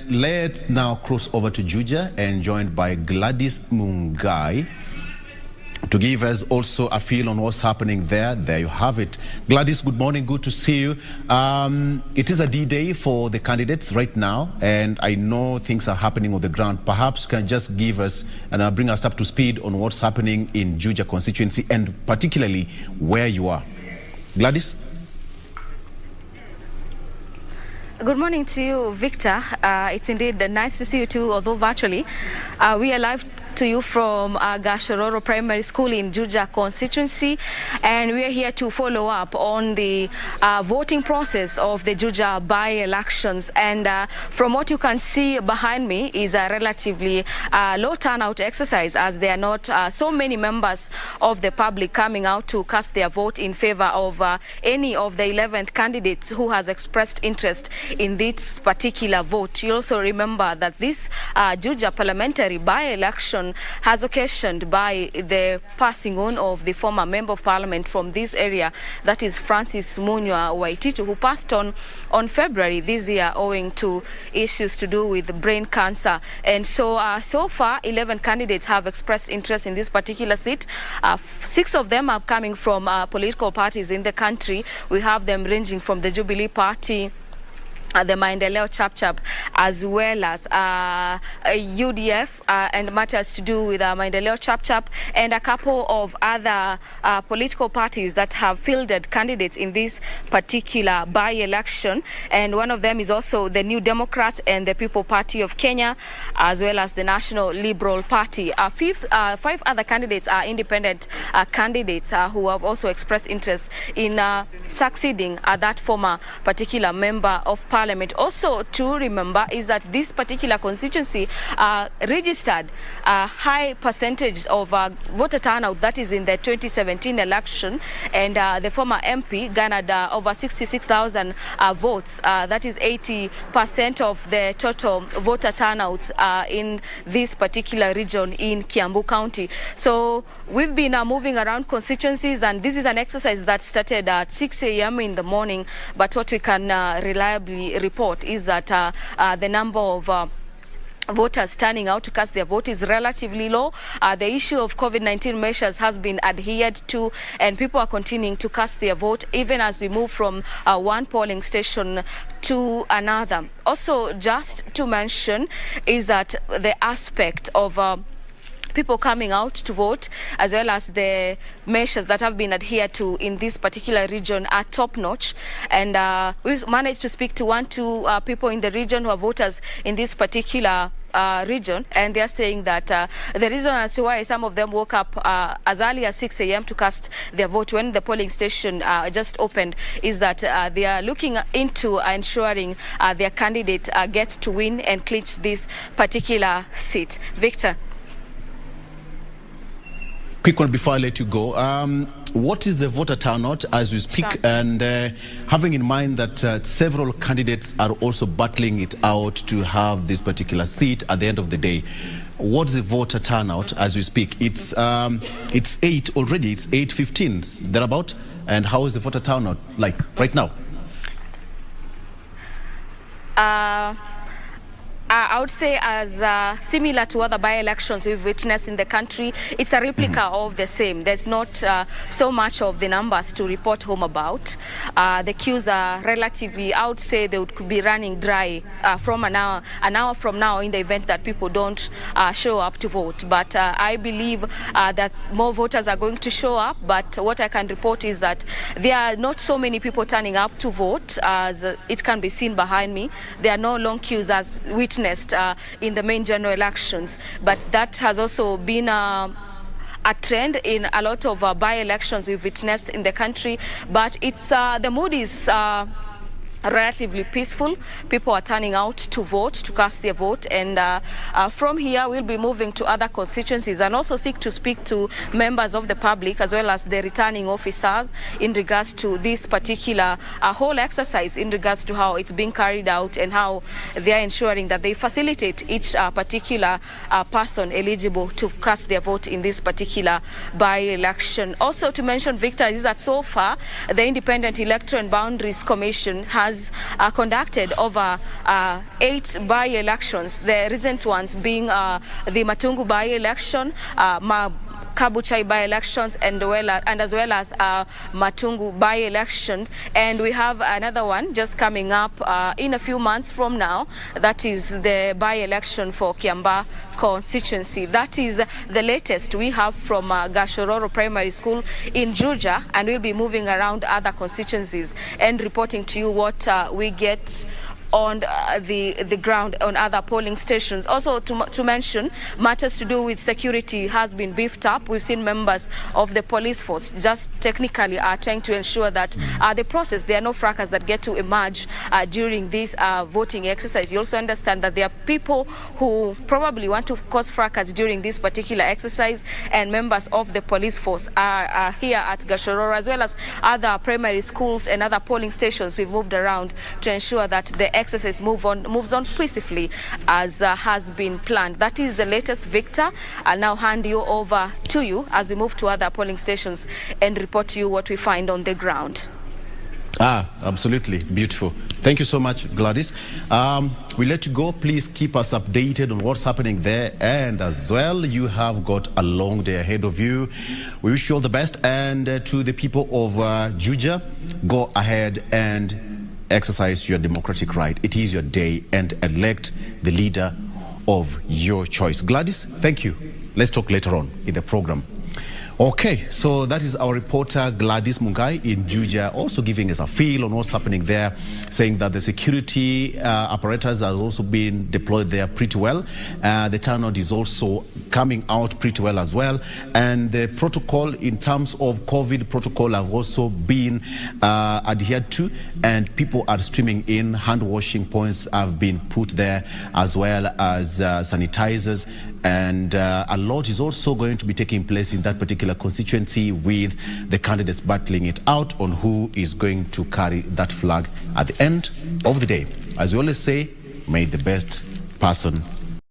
let's now cross over to Juja and joined by Gladys Mungai to give us also a feel on what's happening there. There you have it. Gladys, good morning. Good to see you. It is a D-Day for the candidates right now, and I know things are happening on the ground. Perhaps you can just give us and bring us up to speed on what's happening in Juja constituency and particularly where you are. Gladys? Good morning to you, Victor. It's indeed nice to see you too, although virtually. We are live to you from Gashororo Primary School in Juja constituency, and we are here to follow up on the voting process of the Juja by-elections. And from what you can see behind me is a relatively low turnout exercise, as there are not so many members of the public coming out to cast their vote in favor of any of the 11th candidates who has expressed interest in this particular vote. You also remember that this Juja parliamentary by-election has occasioned by the passing on of the former member of parliament from this area, that is Francis Munywa Waititu, who passed on February this year owing to issues to do with brain cancer. And so so far 11 candidates have expressed interest in this particular seat. 6 of them are coming from political parties in the country. We have them ranging from the Jubilee Party, the Maendeleo Chap, as well as UDF and matters to do with Maendeleo Chap, and a couple of other political parties that have fielded candidates in this particular by-election. And one of them is also the New Democrats and the People Party of Kenya, as well as the National Liberal Party. 5 other candidates are independent candidates who have also expressed interest in succeeding that former particular member of Parliament. Also to remember is that this particular constituency registered a high percentage of voter turnout, that is in the 2017 election, and the former MP garnered over 66,000 votes. That is 80% of the total voter turnout in this particular region in Kiambu County. So we've been moving around constituencies, and this is an exercise that started at 6 a.m. in the morning, but what we can reliably report is that the number of voters turning out to cast their vote is relatively low. The issue of COVID-19 measures has been adhered to, and people are continuing to cast their vote even as we move from one polling station to another. Also, just to mention is that the aspect of people coming out to vote, as well as the measures that have been adhered to in this particular region, are top-notch. And we've managed to speak to 2 people in the region who are voters in this particular region, and they're saying that the reason as to why some of them woke up as early as 6 a.m. to cast their vote when the polling station just opened is that they are looking into ensuring their candidate gets to win and clinch this particular seat. Victor? Quick one before I let you go. What is the voter turnout as we speak? Sure. And having in mind that several candidates are also battling it out to have this particular seat at the end of the day, what's the voter turnout as we speak? It's 8 already. It's 8:15 thereabout. And how is the voter turnout like right now? I would say as similar to other by-elections we've witnessed in the country, it's a replica of the same. There's not so much of the numbers to report home about. The queues are relatively, I would say they could be running dry from an hour from now in the event that people don't show up to vote. But I believe that more voters are going to show up. But what I can report is that there are not so many people turning up to vote, as it can be seen behind me. There are no long queues as witnessed in the main general elections, but that has also been a trend in a lot of by-elections we've witnessed in the country. But it's the mood is relatively peaceful. People are turning out to vote, to cast their vote, and from here we'll be moving to other constituencies and also seek to speak to members of the public as well as the returning officers in regards to this particular whole exercise, in regards to how it's being carried out and how they are ensuring that they facilitate each particular person eligible to cast their vote in this particular by-election. Also to mention, Victor, is that so far the Independent Electoral and Boundaries Commission has has conducted over 8 by-elections, the recent ones being the Matungu by-election, Kabuchai by-elections, and as well as Matungu by-elections. And we have another one just coming up in a few months from now. That is the by-election for Kiambaa constituency. That is the latest we have from Gashororo Primary School in Juja, and we'll be moving around other constituencies and reporting to you what we get on the ground on other polling stations. Also to mention, matters to do with security has been beefed up. We've seen members of the police force just technically are trying to ensure that the process, there are no fracas that get to emerge during this voting exercise. You also understand that there are people who probably want to cause fracas during this particular exercise, and members of the police force are here at Gashororo, as well as other primary schools and other polling stations. We've moved around to ensure that the exercise moves on peacefully as has been planned. That is the latest, Victor. I'll now hand you over to you as we move to other polling stations and report to you what we find on the ground. Absolutely beautiful. Thank you so much, Gladys. We let you go. Please keep us updated on what's happening there, and as well, you have got a long day ahead of you. We wish you all the best, and to the people of Juja, go ahead and exercise your democratic right. It is your day, and elect the leader of your choice. Gladys, thank you. Let's talk later on in the program. Okay, so that is our reporter Gladys Mungai in Juja, also giving us a feel on what's happening there, saying that the security apparatus has also been deployed there pretty well. The turnout is also coming out pretty well as well. And the protocol in terms of COVID protocol have also been adhered to, and people are streaming in. Hand washing points have been put there, as well as sanitizers. And a lot is also going to be taking place in that particular constituency, with the candidates battling it out on who is going to carry that flag at the end of the day. As we always say, may the best person